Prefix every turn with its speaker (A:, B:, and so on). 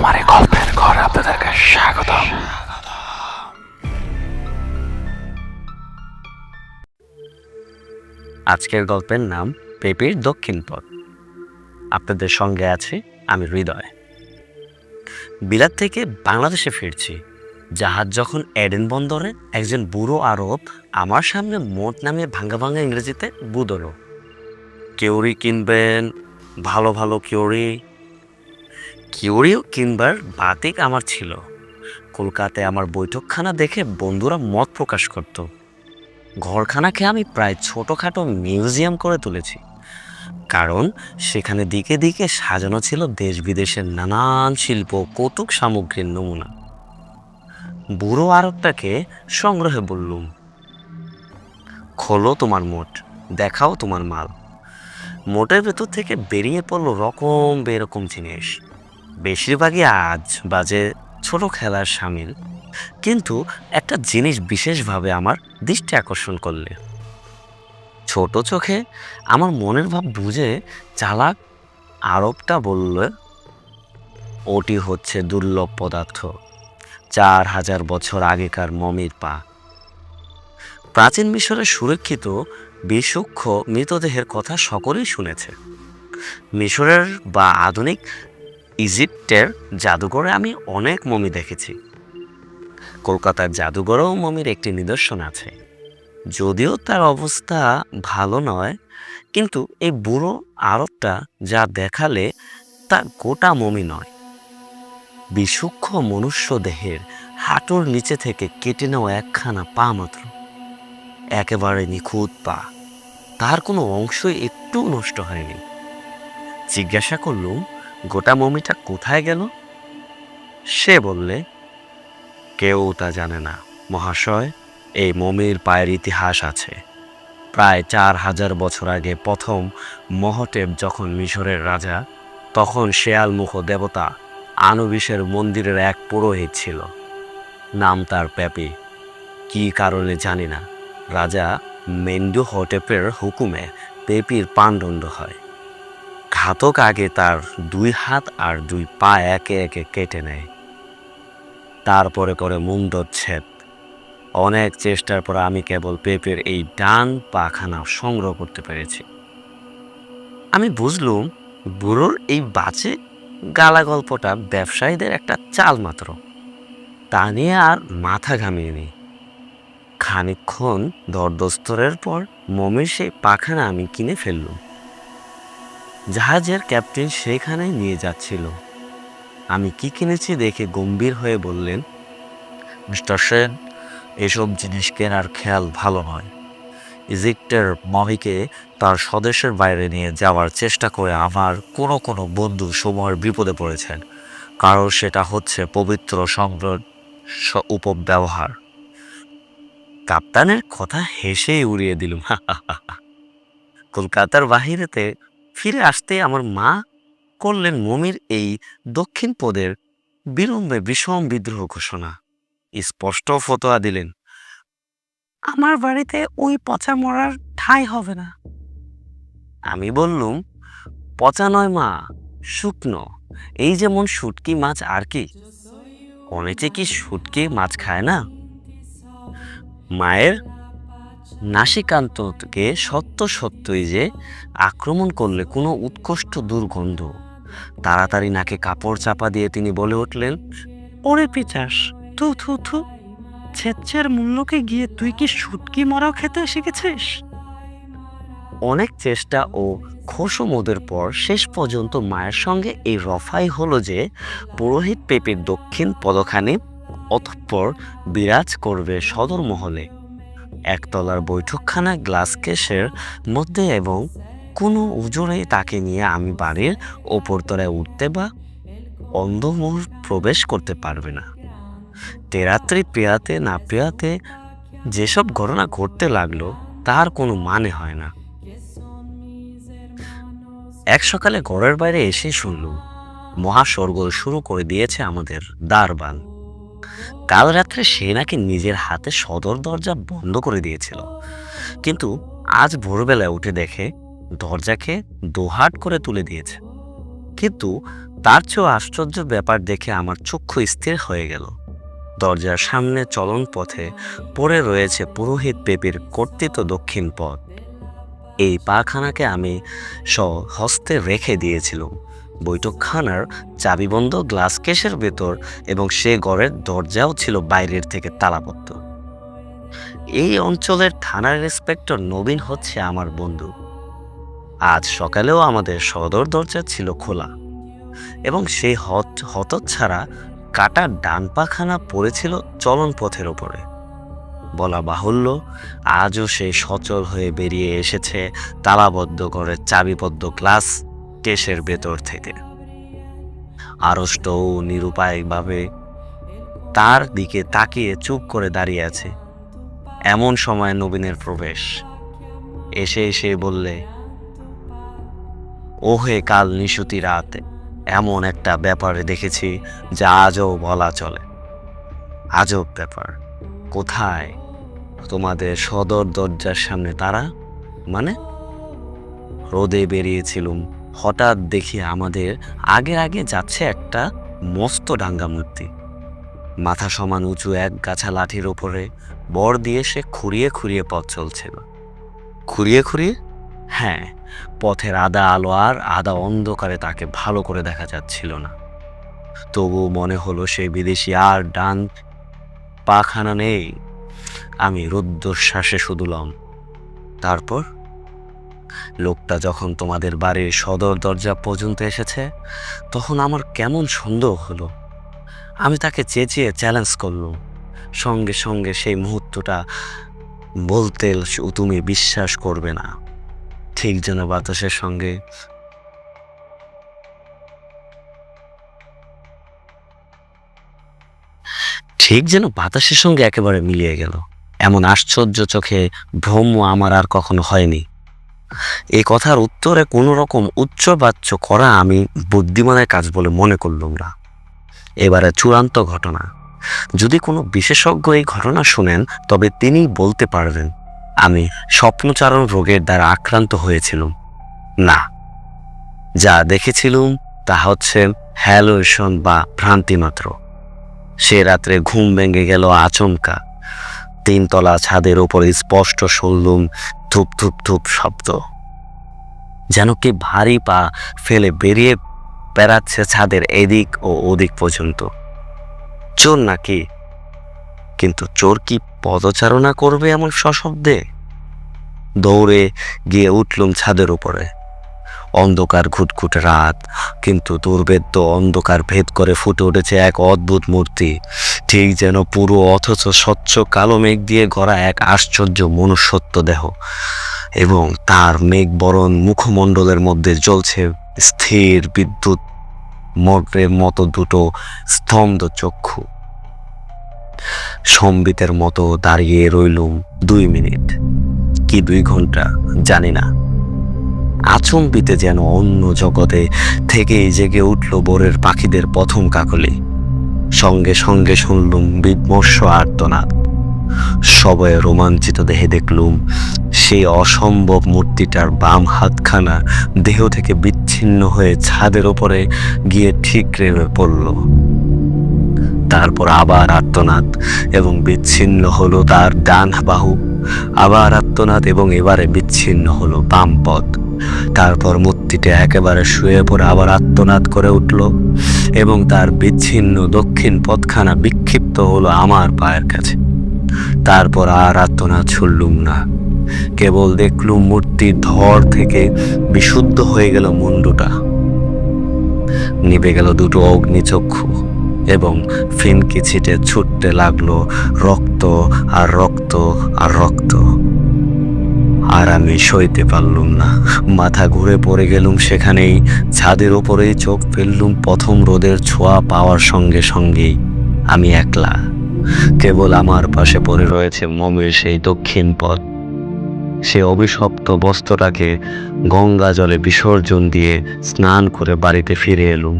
A: আমার এই গল্পের ঘরে আপনাদেরকে স্বাগতম।
B: আজকের গল্পের নাম পেপির দক্ষিণ পথ। আপনাদের সঙ্গে আছে আমি হৃদয়। বিলাত থেকে বাংলাদেশে ফিরছি। জাহাজ যখন এডেন বন্দরে, একজন বুড়ো আরব আমার সামনে মোট নামে ভাঙ্গা ভাঙ্গা ইংরেজিতে বুদল, কিউরি কিনবেন, ভালো ভালো কিউরি। কিউরিও কিনবার বাতিক আমার ছিল। কলকাতায় আমার বৈঠকখানা দেখে বন্ধুরা মত প্রকাশ করত। ঘরখানাকে আমি প্রায় ছোটোখাটো মিউজিয়াম করে তুলেছি, কারণ সেখানে দিকে দিকে সাজানো ছিল দেশ বিদেশের নানান শিল্প কৌতুক সামগ্রীর নমুনা। বুড়ো আরবটাকে সংগ্রহে বললুম, খোলো তোমার মোট, দেখাও তোমার মাল। মোটের ভেতর থেকে বেরিয়ে পড়লো রকম বেরকম জিনিস। বেশিরভাগই আজ বাজে ছোট খেলার সামিল, কিন্তু একটা জিনিস বিশেষভাবে আমার দৃষ্টি আকর্ষণ করলে। ছোট চোখে আমার মনের ভাব বুঝে চালাক আরবটা বলল, ওটি হচ্ছে দুর্লভ পদার্থ, 4000 বছর আগেকার মমির পা। প্রাচীন মিশরের সুরক্ষিত বিসূক্ষ্ম মৃতদেহের কথা সকলেই শুনেছে। মিশরের বা আধুনিক ইজিপ্টের জাদুঘরে আমি অনেক মমি দেখেছি। কলকাতার জাদুঘরেও মমির একটি নিদর্শন আছে, যদিও তার অবস্থা ভালো নয়। কিন্তু এই বুড়ো আরবটা যা দেখালে তা গোটা মমি নয়, বিসূক্ষ্ম মনুষ্য দেহের হাঁটুর নিচে থেকে কেটে নেওয়া একখানা পা মাত্র। একেবারে নিখুঁত পা, তার কোনো অংশই একটু নষ্ট হয়নি। জিজ্ঞাসা করলুম, গোটা মমিটা কোথায় গেল? সে বললে, কেউ তা জানে না মহাশয়। এই মমির পায়ের ইতিহাস আছে। প্রায় 4000 বছর আগে প্রথম মহটেব যখন মিশরের রাজা, তখন শেয়ালমুখ দেবতা আনুবিসের মন্দিরের এক পুরোহিত ছিল। নাম তার পেপি। কি কারণে জানি না, রাজা মেন্ডু হটেপের হুকুমে পেপির প্রাণদণ্ড হয়। ঘাতক আগে তার 2 হাত আর 2 পা একে একে কেটে নেয়, তারপরে করে মুন্ডচ্ছেদ। অনেক চেষ্টার পর আমি কেবল পেপের এই ডান পাখানা সংগ্রহ করতে পেরেছি। আমি বুঝলুম বুড়োর এই বাজে গালা গল্পটা ব্যবসায়ীদের একটা চাল মাত্র। তা নিয়ে আর মাথা ঘামিয়ে নি। খানিকক্ষণ দরদস্তরের পর মমির সেই পাখানা আমি কিনে ফেললুম। জাহাজের ক্যাপ্টেন সেখানে নিয়ে যাচ্ছিল। আমি কি কিনেছি দেখে গম্ভীর হয়ে বললেন, মিস্টার সেন, এসব জিনিস কেনার খেয়াল ভালো নয়। ইজিপ্টের মমিকে তার স্বদেশের বাইরে নিয়ে যাওয়ার চেষ্টা করে আমার কোনো বন্ধু সমূহের বিপদে পড়েছেন, কারণ সেটা হচ্ছে পবিত্র সংগ্রহ উপব্যবহার। কাপ্তানের কথা হেসেই উড়িয়ে দিলুম। কলকাতার বাহিরেতে ফিরে আসতে আমার মা করলেন মমির এই দক্ষিণ পদের বিলম্বে বিষম বিদ্রোহ ঘোষণা। স্পষ্ট ফতোয়া দিলেন, আমার বাড়িতে ওই পচা মরার ঠাঁই হবে না। আমি বললুম, পচা নয় মা, শুকনো, এই যেমন শুটকি মাছ আর কি। অনেকে কি শুটকি মাছ খায় না? মায়ের নাসিকান্তকে সত্যই যে আক্রমণ করলে কোনো উৎকষ্ট দুর্গন্ধ। তাড়াতাড়ি নাকে কাপড় চাপা দিয়ে তিনি বলে উঠলেন, ওরে পিচাস, থু থু থু, ছেচ্ছের মূল্যকে গিয়ে তুই কি শুটকি মরাও খেতে শিখেছিস? অনেক চেষ্টা ও খোশমোদের পর শেষ পর্যন্ত মায়ের সঙ্গে এই রফাই হলো যে পুরোহিত পেপির দক্ষিণ পদখানি অতঃপর বিরাজ করবে সদর মহলে, একতলার বৈঠকখানা গ্লাস কেসের মধ্যে, এবং কোনো উজোরেই তাকে নিয়ে আমি বাড়ির ওপরতলায় উঠতে বা অন্ধমুহূর্ত প্রবেশ করতে পারবে না। তেরাত্রি পেয়াতে না পেয়াতে যেসব ঘটনা ঘটতে লাগলো তার কোনো মানে হয় না। এক সকালে ঘরের বাইরে এসে শুনলুম মহাশোরগোল শুরু করে দিয়েছে আমাদের দারবান। কাল রাত্রে সে নাকি নিজের হাতে সদর দরজা বন্ধ করে দিয়েছিল, কিন্তু আজ ভোরবেলায় উঠে দেখে দরজাকে দোহাট করে তুলে দিয়েছে। কিন্তু তার চেয়েও আশ্চর্য ব্যাপার দেখে আমার চক্ষু স্থির হয়ে গেল। দরজার সামনে চলন পথে পড়ে রয়েছে পুরোহিত পেপির কর্তৃত দক্ষিণ পথ। এই পাখানাকে আমি হস্তে রেখে দিয়েছিলাম বৈঠকখানার চাবিবন্ধ গ্লাস কেসের ভেতর, এবং সে ঘরের দরজাও ছিল বাইরের থেকে তালাবদ্ধ। এই অঞ্চলের থানার ইন্সপেক্টর নবীন হচ্ছে আমার বন্ধু। আজ সকালেও আমাদের সদর দরজা ছিল খোলা, এবং সেই হতচ্ছাড়া কাটা ডান পাখানা পড়েছিল চলন পথের ওপরে। বলা বাহুল্য, আজও সে সচল হয়ে বেরিয়ে এসেছে তালাবদ্ধ ঘরের চাবিবদ্ধ গ্লাস কেসের ভেতর থেকে। আড়ষ্ট ও নিরুপায়ভাবে তার দিকে তাকিয়ে চুপ করে দাঁড়িয়ে আছে। এমন সময় নবীনের প্রবেশ। এসে বললে, ওহে কাল নিশুতি রাতে এমন একটা ব্যাপারে দেখেছি যা আজও বলা চলে। আজব ব্যাপার। কোথায়? তোমাদের সদর দরজার সামনে তারা। মানে? রোদে বেরিয়েছিলুম, হঠাৎ দেখি আমাদের আগে আগে যাচ্ছে একটা মস্ত ডাঙ্গা মূর্তি। মাথা সমান উঁচু এক গাছা লাঠির ওপরে বর দিয়ে সে খুঁড়িয়ে খুঁড়িয়ে পথ চলছিল। খুঁড়িয়ে খুঁড়িয়ে? হ্যাঁ, পথের আধা আলো আর আধা অন্ধকারে তাকে ভালো করে দেখা যাচ্ছিল না। তবু মনে হলো সেই বিদেশি আর ডান পাখানা নেই। আমি রুদ্ধশ্বাসে শুধুলাম, তারপর? লোকটা যখন তোমাদের বাড়ির সদর দরজা পর্যন্ত এসেছে, তখন আমার কেমন সন্দেহ হলো। আমি তাকে চেঁচিয়ে চ্যালেঞ্জ করলাম। সঙ্গে সঙ্গে সেই মুহূর্তটা বলতে তুমি বিশ্বাস করবে না, ঠিক যেন বাতাসের সঙ্গে একেবারে মিলিয়ে গেল। এমন আশ্চর্য চোখে ভ্রম আমার আর কখনো হয়নি। এই কথার উত্তরে কোনো রকম উচ্চবাচ্য করা আমি বুদ্ধিমানের কাজ বলে মনে করলাম না। এবারে চূড়ান্ত ঘটনা। যদি কোনো বিশেষজ্ঞ এই ঘটনা শুনেন, তবে তিনি বলতে পারবেন আমি স্বপ্নচারণ রোগের দ্বারা আক্রান্ত হয়েছিলাম। না, যা দেখেছিলুম তা হচ্ছে হ্যালুসিনেশন বা ভ্রান্তি মাত্র। সে রাত্রে ঘুম ভেঙে গেল আচমকা। 3 তলা ছাদের ওপরে স্পষ্ট শুনলুম ধূপ ধূপ ধূপ শব্দ, যেন কি ভারী পা ফেলে বেরিয়ে বেড়াচ্ছে ছাদের এদিক ও ওদিক পর্যন্ত। চোর নাকি? কিন্তু চোর কি পদচারণা করবে এমন সশব্দে? দৌড়ে গিয়ে উঠলুম ছাদের উপরে। অন্ধকার ঘুটঘুটে রাত, কিন্তু দুর্ভেদ্য অন্ধকার ভেদ করে ফুটে উঠেছে এক অদ্ভুত মূর্তি, ঠিক যেন পুরো অথচ স্বচ্ছ কালো মেঘ দিয়ে গড়া এক আশ্চর্য মনুষ্যত্ব দেহ, এবং তার মেঘবরণ মুখমণ্ডলের মধ্যে জ্বলছে স্থির বিদ্যুৎ মগ্রের মতো দুটো স্তম্ভ চক্ষু। সম্বিতের মতো দাঁড়িয়ে রইলুম 2 মিনিট, কি 2 ঘন্টা জানি না। আচম্বিতে যেন অন্য জগতে থেকেই জেগে উঠল ভোরের পাখিদের প্রথম কাকলি। সঙ্গে সঙ্গে শুনলুম বিমর্ষ আর্তনাদ। সবাই রোমাঞ্চিত দেহে দেখলুম সেই অসম্ভব মূর্তিটার বাম হাতখানা দেহ থেকে বিচ্ছিন্ন হয়ে ছাদের ওপরে গিয়ে ঠিকরে পড়ল। তারপর আবার আর্তনাদ, এবং বিচ্ছিন্ন হলো তার ডান বাহু। আবার আর্তনাদ, এবং এবারে বিচ্ছিন্ন হলো বাম পদ। তারপর মূর্তিটা একেবারে শুয়ে পড়ে আবার আর্তনাদ করে উঠল, এবং তার বিচ্ছিন্ন দক্ষিণ পদখানা বিক্ষিপ্ত হলো আমার পায়ের কাছে। তারপর আর আর্তনাদ শুনলুম না, কেবল দেখলুম মূর্তির ধর থেকে বিশুদ্ধ হয়ে গেল মুন্ডুটা। নিভে গেল 2 অগ্নিচক্ষু, এবং ফিনকি ছিটে ছুটতে লাগলো রক্ত আর রক্ত আর রক্ত। আর আমি সইতে পারলুম না, মাথা ঘুরে পড়ে গেলুম সেখানেই। ছাদের ওপরেই চোখ ফেললুম প্রথম রোদের ছোঁয়া পাওয়ার সঙ্গে সঙ্গেই। আমি একলা, কেবল আমার পাশে পড়ে রয়েছে মমের সেই দক্ষিণ পথ। সে অভিশপ্ত বস্ত্রটাকে গঙ্গা জলে বিসর্জন দিয়ে স্নান করে বাড়িতে ফিরে এলুম।